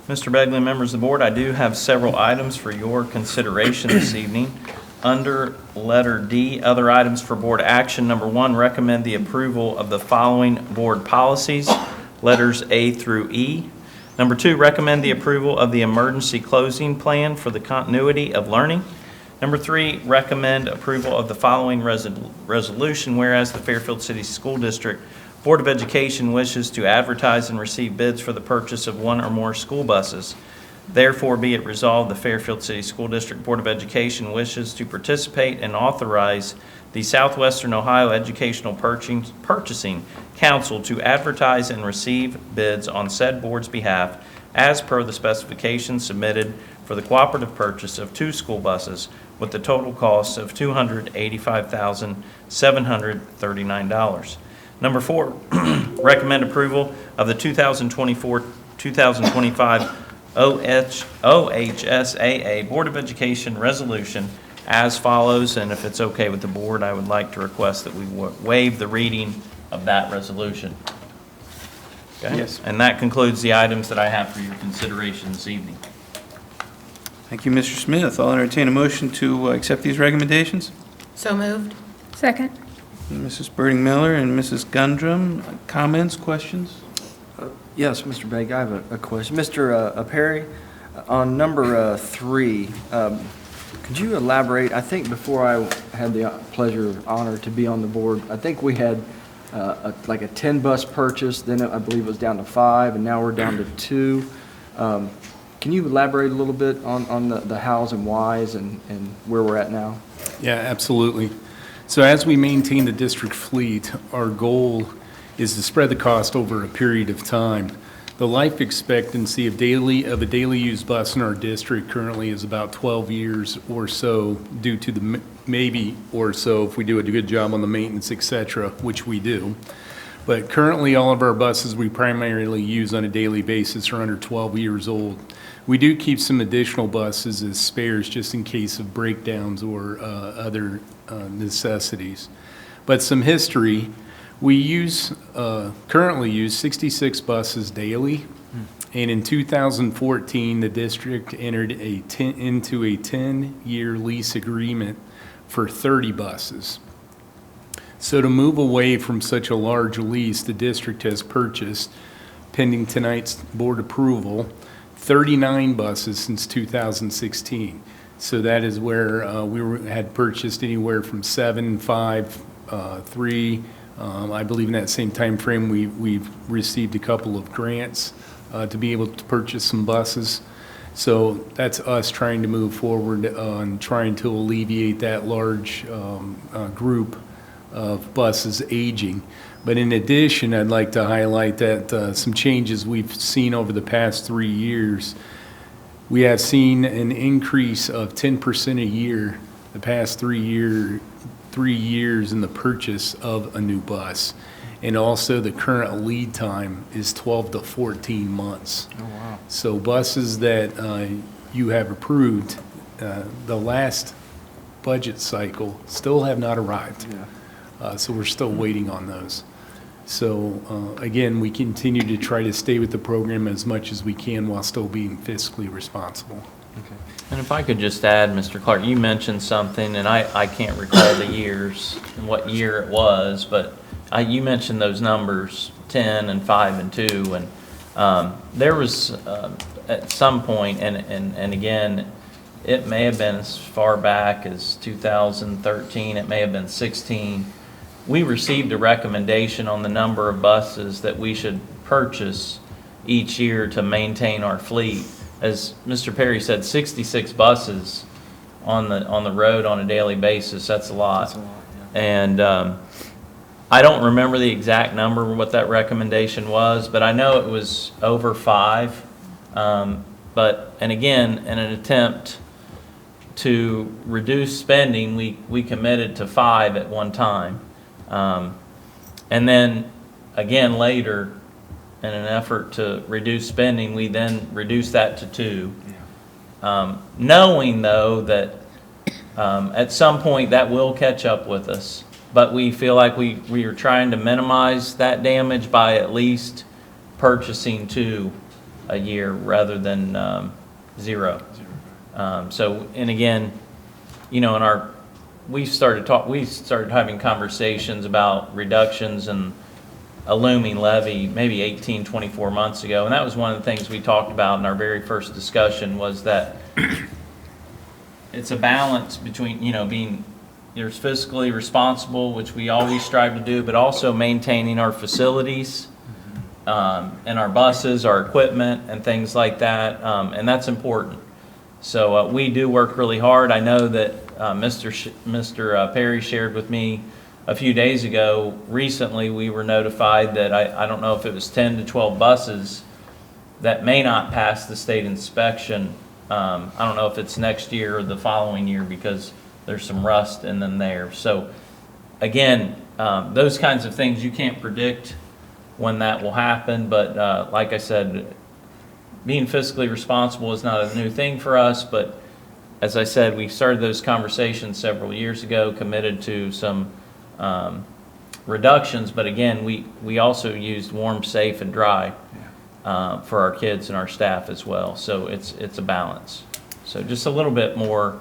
Mr. Begley, members of the board, I do have several items for your consideration this evening. Under letter D, other items for board action. Number 1, recommend the approval of the following board policies, letters A through E. Number 2, recommend the approval of the emergency closing plan for the continuity of learning. Number 3, recommend approval of the following resolution, whereas the Fairfield City School District Board of Education wishes to advertise and receive bids for the purchase of 1 or more school buses. Therefore, be it resolved, the Fairfield City School District Board of Education wishes to participate and authorize the Southwestern Ohio Educational Purchasing Council to advertise and receive bids on said board's behalf as per the specifications submitted for the cooperative purchase of 2 school buses with the total cost of $285,739. Number 4, recommend approval of the 2024-2025 OHSAA Board of Education resolution as follows, and if it's okay with the board, I would like to request that we waive the reading of that resolution. Okay? Yes. And that concludes the items that I have for your consideration this evening. Thank you, Mr. Smith. I'll entertain a motion to accept these recommendations. So moved. Second. Mrs. Birding Miller and Mrs. Gundrum, comments, questions? Yes, Mr. Begg, I have a question. Mr. Perry, on number 3, could you elaborate? I think before I had the pleasure, honor to be on the board, I think we had like a 10-bus purchase, then I believe it was down to 5, and now we're down to 2. Can you elaborate a little bit on the hows and whys and where we're at now? Yeah, absolutely. So as we maintain the district fleet, our goal is to spread the cost over a period of time. The life expectancy of a daily used bus in our district currently is about 12 years or so, due to the maybe or so if we do a good job on the maintenance, et cetera, which we do. But currently, all of our buses we primarily use on a daily basis are under 12 years old. We do keep some additional buses as spares just in case of breakdowns or other necessities. But some history, we currently use 66 buses daily, and in 2014, the district entered into a 10-year lease agreement for 30 buses. So to move away from such a large lease, the district has purchased, pending tonight's board approval, 39 buses since 2016. So that is where had purchased anywhere from 7, 5, 3. I believe in that same time frame we've received a couple of grants to be able to purchase some buses. So that's us trying to move forward on trying to alleviate that large group of buses aging. But in addition, I'd like to highlight that some changes we've seen over the past 3 years. We have seen an increase of 10% a year the past 3 years in the purchase of a new bus. And also the current lead time is 12 to 14 months. Oh, wow. So buses that you have approved, the last budget cycle still have not arrived. Yeah. So we're still waiting on those. So again, we continue to try to stay with the program as much as we can while still being fiscally responsible. Okay. And if I could just add, Mr. Clark, you mentioned something, and I can't recall the years and what year it was, but you mentioned those numbers, 10 and 5 and 2, and there was at some point, and again, it may have been as far back as 2013, it may have been 16, we received a recommendation on the number of buses that we should purchase each year to maintain our fleet. As Mr. Perry said, 66 buses on the road on a daily basis, that's a lot. That's a lot, yeah. And I don't remember the exact number, what that recommendation was, but I know it was over 5. And again, in an attempt to reduce spending, we committed to 5 at one time. And then again later, in an effort to reduce spending, we then reduced that to 2. Yeah. Knowing though that at some point that will catch up with us, but we feel like we are trying to minimize that damage by at least purchasing 2 a year rather than zero. So, and again, you know, we started having conversations about reductions in a looming levy maybe 18, 24 months ago. And that was one of the things we talked about in our very first discussion, was that it's a balance between, you know, being, there's fiscally responsible, which we always strive to do, but also maintaining our facilities, and our buses, our equipment, and things like that. And that's important. So we do work really hard. I know that Mr. Perry shared with me a few days ago. Recently, we were notified that I don't know if it was 10 to 12 buses that may not pass the state inspection. I don't know if it's next year or the following year, because there's some rust in them there. So again, those kinds of things you can't predict when that will happen. But like I said, being fiscally responsible is not a new thing for us. But as I said, we started those conversations several years ago, committed to some reductions. But again, we also used warm, safe, and dry for our kids and our staff as well. So it's a balance. So just a little bit more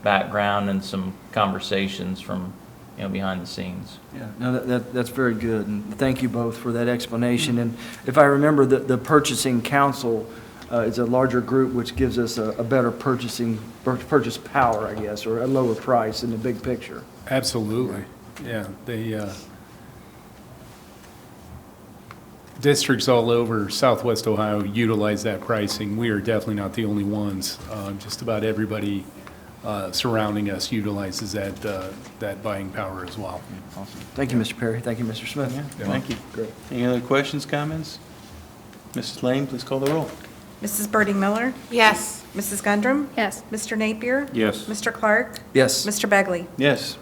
background and some conversations from, you know, behind the scenes. Yeah, no, that's very good, and thank you both for that explanation. And if I remember, the purchasing council is a larger group, which gives us a better purchase power, I guess, or a lower price in the big picture. Absolutely. Yeah, districts all over Southwest Ohio utilize that pricing. We are definitely not the only ones. Just about everybody surrounding us utilizes that buying power as well. Awesome. Thank you, Mr. Perry. Thank you, Mr. Smith. Thank you. Great. Any other questions, comments? Mrs. Lane, please call the roll. Mrs. Birdie Miller? Yes. Mrs. Gundram? Yes. Mr. Napier? Yes. Mr. Clark? Yes. Mr. Begley? Yes.